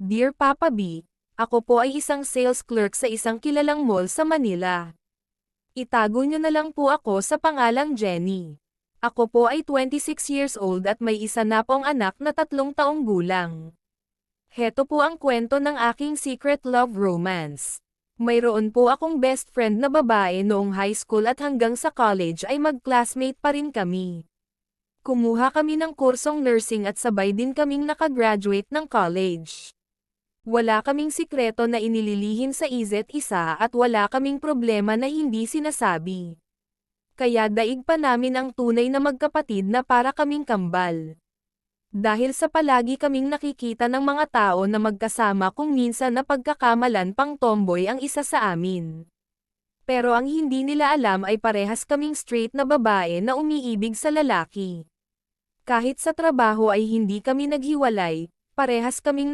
Dear Papa B, ako po ay isang sales clerk sa isang kilalang mall sa Manila. Itago niyo na lang po ako sa pangalang Jenny. Ako po ay 26 years old at may isa na pong anak na 3 taong gulang. Heto po ang kwento ng aking secret love romance. Mayroon po akong best friend na babae noong high school at hanggang sa college ay mag-classmate pa rin kami. Kumuha kami ng kursong nursing at sabay din kaming nakagraduate ng college. Wala kaming sikreto na inililihim sa isa't isa at wala kaming problema na hindi sinasabi. Kaya daig pa namin ang tunay na magkapatid na para kaming kambal. Dahil sa palagi kaming nakikita ng mga tao na magkasama kung minsan na pagkakamalan pang tomboy ang isa sa amin. Pero ang hindi nila alam ay parehas kaming straight na babae na umiibig sa lalaki. Kahit sa trabaho ay hindi kami naghiwalay, parehas kaming